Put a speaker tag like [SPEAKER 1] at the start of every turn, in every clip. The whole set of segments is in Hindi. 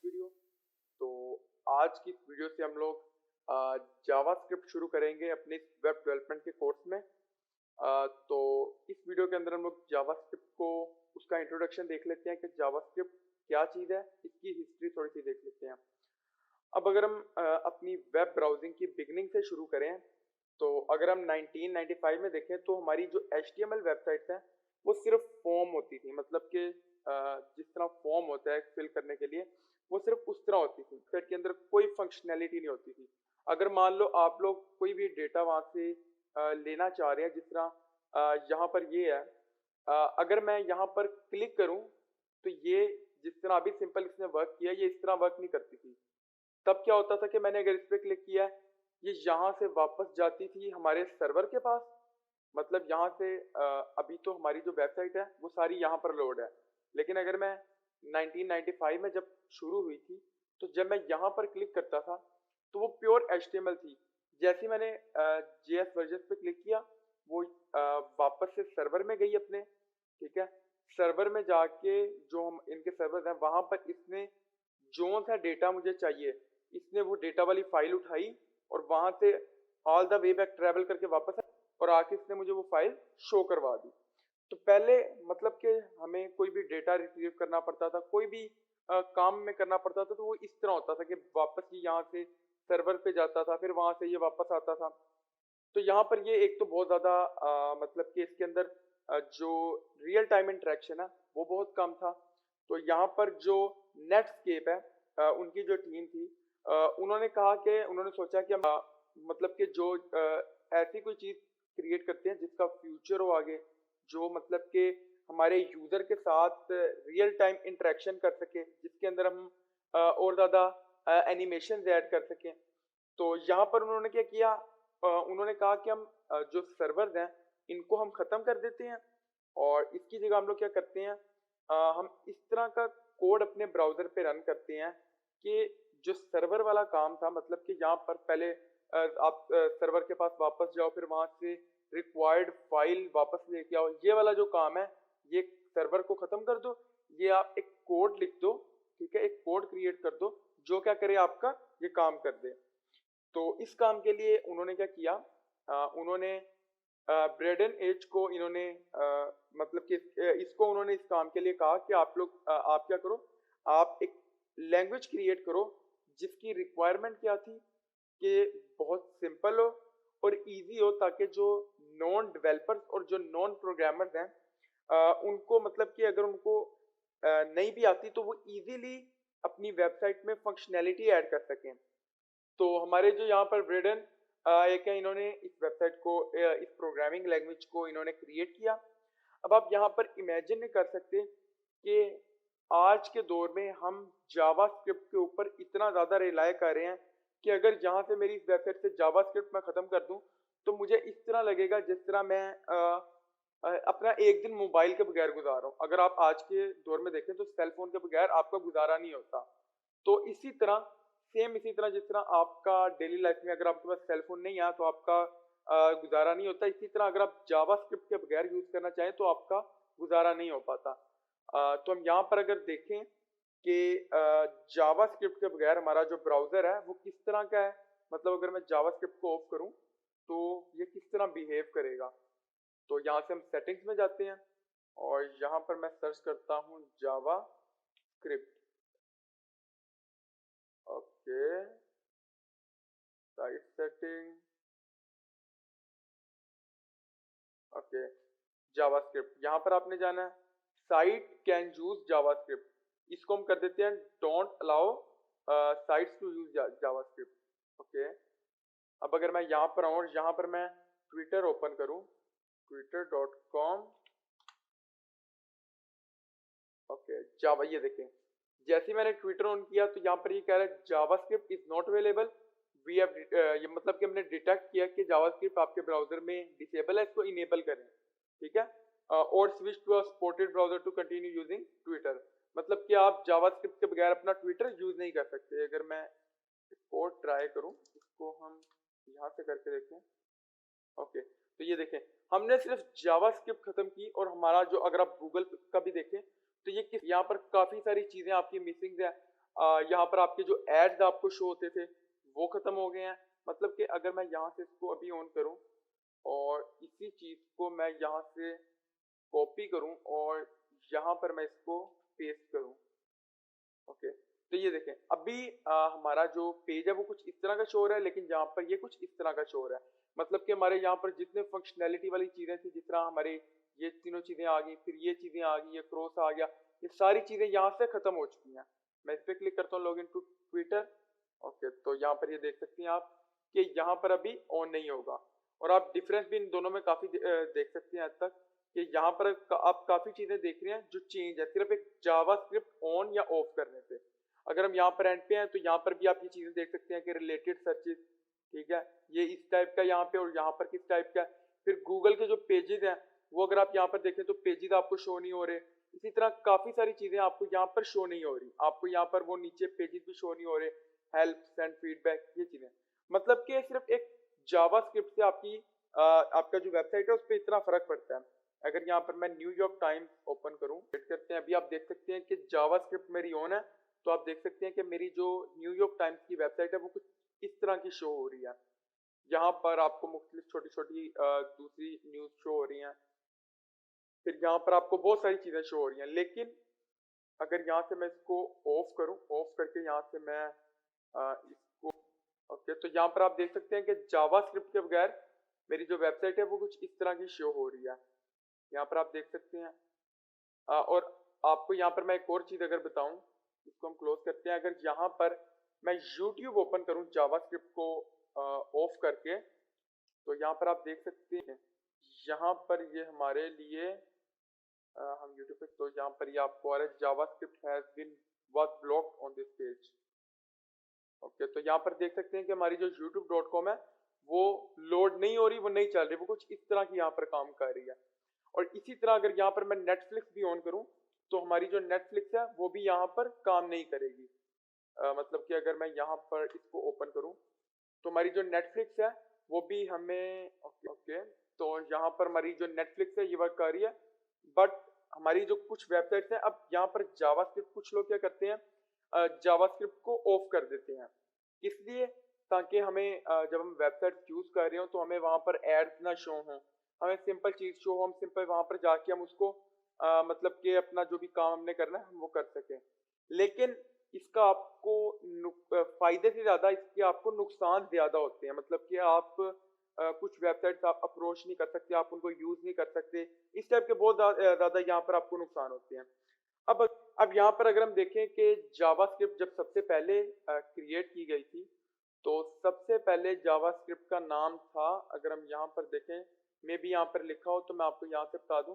[SPEAKER 1] वीडियो। तो आज की इस वीडियो से हम लोग जावास्क्रिप्ट शुरू करेंगे अपने इस वेब डेवलपमेंट के कोर्स में। तो इस वीडियो के अंदर हम लोग जावास्क्रिप्ट को उसका इंट्रोडक्शन देख लेते हैं कि जावास्क्रिप्ट क्या चीज़ है, इसकी हिस्ट्री थोड़ी सी देख लेते हैं। अब अगर हम अपनी वेब ब्राउजिंग की बिगनिंग से शुरू करें तो अगर हम 1995 में देखें तो हमारी जो HTML वेबसाइट्स हैं वो सिर्फ फॉर्म होती थी, मतलब कि जिस तरह फॉर्म होता है फिल करने के लिए वो सिर्फ उस तरह होती थी। वेबसाइट के अंदर कोई फंक्शनैलिटी नहीं होती थी। अगर मान लो आप लोग कोई भी डेटा वहाँ से लेना चाह रहे हैं, जिस तरह यहाँ पर ये है, अगर मैं यहाँ पर क्लिक करूँ तो ये जिस तरह अभी सिंपल इसने वर्क किया ये इस तरह वर्क नहीं करती थी। तब क्या होता था कि मैंने अगर इस पे क्लिक किया ये यहाँ से वापस जाती थी हमारे सर्वर के पास, मतलब यहाँ से अभी तो हमारी जो वेबसाइट है वो सारी यहाँ पर लोड है। लेकिन अगर मैं 1995 में जब शुरू हुई थी तो जब मैं यहाँ पर क्लिक करता था तो वो प्योर HTML थी। जैसे ही मैंने JS वर्जन पे क्लिक किया वो वापस से सर्वर में गई अपने, ठीक है। सर्वर में जाके जो हम इनके सर्वर हैं वहां पर इसने जो सा डेटा मुझे चाहिए इसने वो डेटा वाली फाइल उठाई और वहां से all the way back travel करके वापस आया और आके इसने मुझे वो फाइल शो करवा दी। तो पहले मतलब कि हमें कोई भी डेटा रिट्रीव करना पड़ता था, कोई भी काम में करना पड़ता था तो वो इस तरह होता था कि वापस ये यहाँ से सर्वर पे जाता था, फिर वहां से ये वापस आता था। तो यहाँ पर ये एक तो बहुत ज़्यादा मतलब कि इसके अंदर जो रियल टाइम इंटरेक्शन है वो बहुत कम था। तो यहाँ पर जो नेटस्केप है उनकी जो टीम थी उन्होंने कहा कि उन्होंने सोचा कि हम मतलब कि जो ऐसी कोई चीज़ क्रिएट करते हैं जिसका फ्यूचर हो आगे, जो मतलब कि हमारे यूज़र के साथ रियल टाइम इंटरेक्शन कर सके, जिसके अंदर हम और ज़्यादा एनिमेशन ऐड कर सकें। तो यहाँ पर उन्होंने क्या किया, उन्होंने कहा कि हम जो सर्वर्स हैं इनको हम ख़त्म कर देते हैं और इसकी जगह हम लोग क्या करते हैं, हम इस तरह का कोड अपने ब्राउज़र पे रन करते हैं कि जो सर्वर वाला काम था, मतलब कि यहाँ पर पहले आप सर्वर के पास वापस जाओ, फिर वहाँ से रिक्वायर्ड फाइल वापस लेके आओ, ये वाला जो काम है ये सर्वर को ख़त्म कर दो। ये आप एक कोड लिख दो, ठीक है, एक कोड क्रिएट कर दो जो क्या करे आपका ये काम कर दे। तो इस काम के लिए उन्होंने क्या किया, उन्होंने ब्रेडन एज को इन्होंने मतलब कि इसको उन्होंने इस काम के लिए कहा कि आप लोग आप क्या करो, आप एक लैंग्वेज क्रिएट करो जिसकी रिक्वायरमेंट क्या थी कि बहुत सिंपल हो और इजी हो, ताकि जो नॉन डेवलपर्स और जो नॉन प्रोग्रामर्स हैं उनको मतलब कि अगर उनको नहीं भी आती तो वो इजीली अपनी वेबसाइट में फंक्शनैलिटी ऐड कर सकें। तो हमारे जो यहाँ पर ब्रेडन एक है, इन्होंने इस वेबसाइट को इस प्रोग्रामिंग लैंग्वेज को इन्होंने क्रिएट किया। अब आप यहाँ पर इमेजिन नहीं कर सकते कि आज के दौर में हम जावास्क्रिप्ट के ऊपर इतना ज़्यादा रिलाय कर रहे हैं कि अगर यहाँ से मेरी इस वेबसाइट से जावास्क्रिप्ट मैं ख़त्म कर दूँ तो मुझे इस तरह लगेगा जिस तरह मैं अपना एक दिन मोबाइल के बगैर गुजार रहा हूँ। अगर आप आज के दौर में देखें तो सेल फोन के बगैर आपका गुजारा नहीं होता। तो इसी तरह सेम इसी तरह जिस तरह आपका डेली लाइफ में अगर आपके पास सेल फोन नहीं है तो आपका गुजारा नहीं होता, इसी तरह अगर आप जावास्क्रिप्ट के बगैर यूज करना चाहें तो आपका गुजारा नहीं हो पाता। तो हम यहाँ पर अगर देखें कि जावास्क्रिप्ट के बगैर हमारा जो ब्राउजर है वो किस तरह का है, मतलब अगर मैं जावास्क्रिप्ट को ऑफ करूं तो ये किस तरह बिहेव करेगा। तो यहाँ से हम सेटिंग्स में जाते हैं और यहाँ पर मैं सर्च करता हूँ JavaScript. Okay, site setting, okay, JavaScript. यहाँ पर आपने जाना है साइट कैन यूज जावास्क्रिप्ट, इसको हम कर देते हैं don't allow sites to use JavaScript. Okay, अब अगर मैं यहाँ पर आऊँ और यहाँ पर मैं ट्विटर ओपन करूँ, twitter.com, ओके, जावा, ये देखें जैसे ही मैंने ट्विटर ऑन किया तो यहाँ पर ये कह रहा है JavaScript is not available, we have, ये मतलब कि हमने डिटेक्ट किया कि जावास्क्रिप्ट आपके ब्राउजर में डिसेबल है, इसको इनेबल करें, ठीक है, और switch to a supported browser to continue using Twitter, मतलब कि आप जावास्क्रिप्ट के बगैर अपना ट्विटर यूज नहीं कर सकते। अगर मैं इसको ट्राई करूं, इसको हम यहाँ से करके देखें, ओके, तो ये देखें हमने सिर्फ जावास्क्रिप्ट खत्म की और हमारा जो, अगर आप गूगल का भी देखें तो ये यहाँ पर काफी सारी चीजें आपकी मिसिंग है। यहाँ पर आपके जो एड्स आपको शो होते थे वो खत्म हो गए हैं। मतलब कि अगर मैं यहाँ से इसको अभी ऑन करूँ और इसी चीज को मैं यहाँ से कॉपी करूँ और यहाँ पर मैं इसको पेस्ट करूँ, ओके, तो ये देखें अभी हमारा जो पेज है वो कुछ इस तरह का शो हो रहा है, लेकिन यहाँ पर ये कुछ इस तरह का शो हो रहा है। मतलब कि हमारे यहाँ पर जितने फंक्शनैलिटी वाली चीजें थी, जिस तरह हमारे ये तीनों चीजें आ गई, फिर ये चीजें आ गई, ये क्रॉस आ गया, ये सारी चीजें यहाँ से खत्म हो चुकी हैं। मैं इस पे क्लिक करता हूँ log in to Twitter, okay, तो यहाँ पर ये देख सकते हैं आप कि यहाँ पर अभी ऑन नहीं होगा। और आप डिफरेंस भी इन दोनों में काफी देख सकते हैं हद तक कि यहाँ पर आप काफी चीजें देख रहे हैं जो चेंज है सिर्फ एक जावास्क्रिप्ट ऑन या ऑफ करने से। अगर हम यहाँ पर एंड पे हैं तो यहाँ पर भी आप ये चीजें देख सकते हैं कि रिलेटेड सर्चेस, ठीक है, ये इस टाइप का यहाँ पे और यहाँ पर किस टाइप का है। फिर गूगल के जो पेजेस हैं वो अगर आप यहाँ पर देखें तो पेजेस आपको शो नहीं हो रहे। इसी तरह काफी सारी चीजें आपको यहाँ पर शो नहीं हो रही, आपको यहाँ पर वो नीचे पेजेस भी शो नहीं हो रहे, हेल्प, सेंड फीडबैक, ये चीजें। मतलब कि सिर्फ एक जावास्क्रिप्ट से आपका जो वेबसाइट है उस पर इतना फर्क पड़ता है। अगर यहाँ पर मैं न्यूयॉर्क टाइम्स ओपन करूँ, वेट करते हैं, अभी आप देख सकते हैं कि जावास्क्रिप्ट मेरी ऑन है, तो आप देख सकते हैं कि मेरी जो न्यूयॉर्क टाइम्स की वेबसाइट है वो कुछ इस तरह की शो हो रही है। यहाँ पर आपको मुख्तलिफ छोटी छोटी दूसरी न्यूज शो हो रही हैं, फिर यहाँ पर आपको बहुत सारी चीजें शो हो रही हैं। लेकिन अगर यहाँ से मैं इसको ऑफ करूँ, ऑफ करके यहाँ से मैं इसको, ओके, तो यहाँ पर आप देख सकते हैं कि जावास्क्रिप्ट के बगैर मेरी जो वेबसाइट है वो कुछ इस तरह की शो हो रही है। यहाँ पर आप देख सकते हैं। और आपको यहाँ पर मैं एक और चीज अगर बताऊं, इसको हम क्लोज करते हैं। अगर यहाँ पर मैं YouTube ओपन करूं जावास्क्रिप्ट को ऑफ करके, तो यहाँ पर आप देख सकते हैं यहाँ पर ये हमारे लिए हम YouTube पे, तो यहाँ पर ये आपको आ रहा है JavaScript has been was blocked on this page, okay, तो यहाँ पर देख सकते हैं कि हमारी जो youtube.com है वो लोड नहीं हो रही, वो नहीं चल रही, वो कुछ इस तरह की यहाँ पर काम कर रही है। और इसी तरह अगर यहाँ पर मैं नेटफ्लिक्स भी ऑन करूं तो हमारी जो नेटफ्लिक्स है वो भी यहाँ पर काम नहीं करेगी। मतलब कि अगर मैं यहाँ पर इसको ओपन करूं तो हमारी जो नेटफ्लिक्स है वो भी हमें, ओके, तो यहाँ पर हमारी जो नेटफ्लिक्स है ये वर्क कर रही है। बट हमारी जो कुछ वेबसाइट्स हैं, अब यहाँ पर जावास्क्रिप्ट कुछ लोग क्या करते हैं, जावास्क्रिप्ट को ऑफ कर देते हैं, इसलिए ताकि हमें जब हम वेबसाइट यूज कर रहे हो तो हमें वहां पर एड्स ना शो हों, हमें सिंपल चीज शो हो, हम सिंपल वहां पर जाके हम उसको मतलब कि अपना जो भी काम हमने करना है हम वो कर सकें। लेकिन इसका आपको फायदे से ज्यादा इसके आपको नुकसान ज्यादा होते हैं। मतलब कि आप कुछ वेबसाइट्स आप अप्रोच नहीं कर सकते, आप उनको यूज नहीं कर सकते, इस टाइप के बहुत ज्यादा यहाँ पर आपको नुकसान होते हैं। अब यहाँ पर अगर हम देखें कि जावास्क्रिप्ट जब सबसे पहले क्रिएट की गई थी तो सबसे पहले जावास्क्रिप्ट का नाम था, अगर हम यहाँ पर देखें, मे भी यहाँ पर लिखा हो तो मैं आपको यहाँ से बता दूं,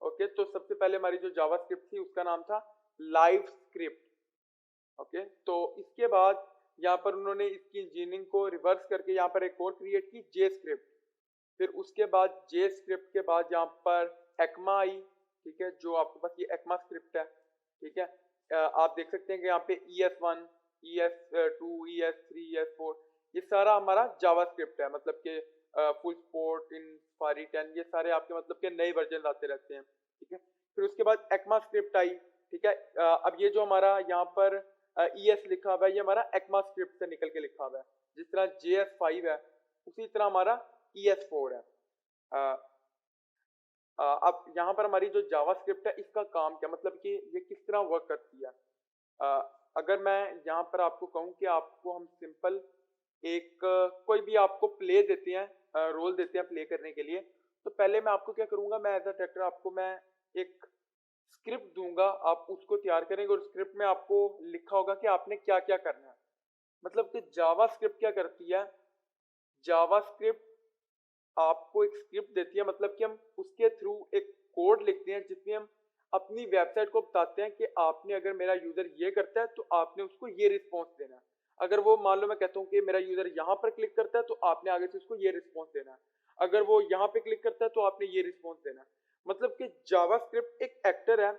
[SPEAKER 1] ओके, तो सबसे पहले हमारी जो जावास्क्रिप्ट थी उसका नाम था लाइव स्क्रिप्ट, ओके, तो इसके बाद यहाँ पर उन्होंने इसकी इंजीनियरिंग को रिवर्स करके यहाँ पर एक और क्रिएट की जे स्क्रिप्ट, फिर उसके बाद जे स्क्रिप्ट के बाद यहाँ पर एक्मा आई, ठीक है, जो आपके पास ये एक्मा स्क्रिप्ट है, ठीक है, आप देख सकते हैं कि यहाँ पे ES1, ES2, ES3, ES4 ये सारा हमारा जावास्क्रिप्ट है। मतलब कि फुल सपोर्ट इन Safari 10 ये सारे आपके मतलब के नए वर्जन आते रहते हैं, ठीक है। फिर उसके बाद एक्मा स्क्रिप्ट आई, ठीक है, अब ये जो हमारा यहाँ पर ES लिखा हुआ है ये हमारा एक्मा स्क्रिप्ट से निकल के लिखा हुआ है। जिस तरह JS5 है उसी तरह हमारा ES4 है। अब यहाँ पर हमारी जो जावास्क्रिप्ट है इसका काम क्या, मतलब कि ये किस तरह वर्क करती है। अगर मैं यहाँ पर आपको कहूँ कि आपको हम सिंपल एक कोई भी आपको प्ले देते हैं, रोल देते हैं प्ले करने के लिए, तो पहले मैं आपको क्या करूँगा, मैं एज अ डायरेक्टर आपको मैं एक स्क्रिप्ट दूंगा, आप उसको तैयार करेंगे और स्क्रिप्ट में आपको लिखा होगा कि आपने क्या क्या करना है। मतलब कि जावास्क्रिप्ट क्या करती है, जावास्क्रिप्ट आपको एक स्क्रिप्ट देती है, मतलब कि हम उसके थ्रू एक कोड लिखते हैं जिसमें हम अपनी वेबसाइट को बताते हैं कि आपने अगर मेरा यूजर ये करता है तो आपने उसको ये रिस्पॉन्स देना है। अगर वो मान लो मैं कहता हूँ कि मेरा यूजर यहाँ पर क्लिक करता है तो आपने आगे से उसको ये रिस्पॉन्स देना है, अगर वो यहाँ पे क्लिक करता है तो आपने ये रिस्पॉन्स देना है। मतलब कि जावास्क्रिप्ट एक एक्टर है,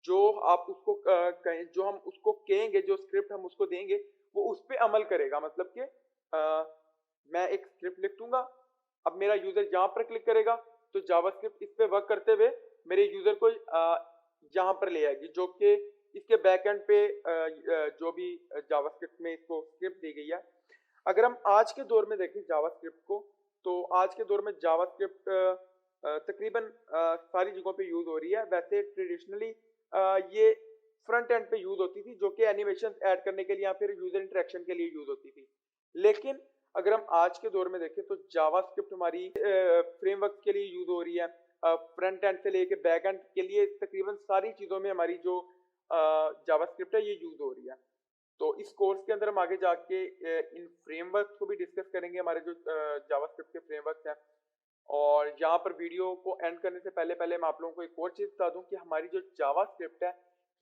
[SPEAKER 1] जो आप उसको कहें, जो हम उसको कहेंगे, जो स्क्रिप्ट हम उसको देंगे वो उस पर अमल करेगा। मतलब कि मैं एक स्क्रिप्ट लिख दूंगा, अब मेरा यूजर यहाँ पर क्लिक करेगा तो जावास्क्रिप्ट इस पे वर्क करते हुए मेरे यूजर को यहाँ पर ले आएगी, जो कि इसके बैक एंड पे जो भी जावास्क्रिप्ट में इसको स्क्रिप्ट दी गई है। अगर हम आज के दौर में देखें जावास्क्रिप्ट को, तो आज के दौर में जावास्क्रिप्ट तकरीबन सारी जगहों पे यूज हो रही है। वैसे ट्रेडिशनली ये फ्रंट एंड पे यूज होती थी, जो कि एनिमेशन ऐड करने के लिए या फिर यूजर इंटरेक्शन के लिए यूज होती थी। लेकिन अगर हम आज के दौर में देखें तो जावास्क्रिप्ट हमारी फ्रेमवर्क के लिए यूज हो रही है। फ्रंट एंड से लेके बैक एंड के लिए तकरीबन सारी चीजों में हमारी जो जावास्क्रिप्ट है ये यूज हो रही है। तो इस कोर्स के अंदर हम आगे जाके इन फ्रेमवर्क को भी डिस्कस करेंगे, हमारे जो जावास्क्रिप्ट के फ्रेमवर्क हैं। और यहाँ पर वीडियो को एंड करने से पहले पहले मैं आप लोगों को एक और चीज बता दूं कि हमारी जो जावास्क्रिप्ट है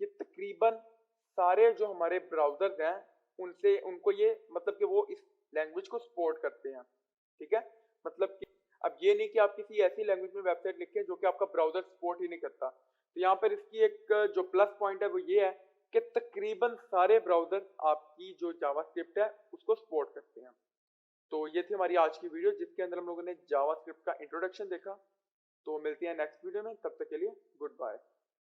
[SPEAKER 1] ये तकरीबन सारे जो हमारे ब्राउजर्स हैं उनसे उनको ये मतलब कि वो इस लैंग्वेज को सपोर्ट करते हैं। ठीक है, मतलब कि अब ये नहीं कि आप किसी ऐसी लैंग्वेज में वेबसाइट लिखें जो कि आपका ब्राउजर सपोर्ट ही नहीं करता। तो यहाँ पर इसकी एक जो प्लस पॉइंट है वो ये है कि तकरीबन सारे ब्राउजर आपकी जो जावास्क्रिप्ट है उसको सपोर्ट करते हैं। तो ये थी हमारी आज की वीडियो जिसके अंदर हम लोगों ने जावास्क्रिप्ट का इंट्रोडक्शन देखा। तो मिलते हैं नेक्स्ट वीडियो में, तब तक के लिए गुड बाय।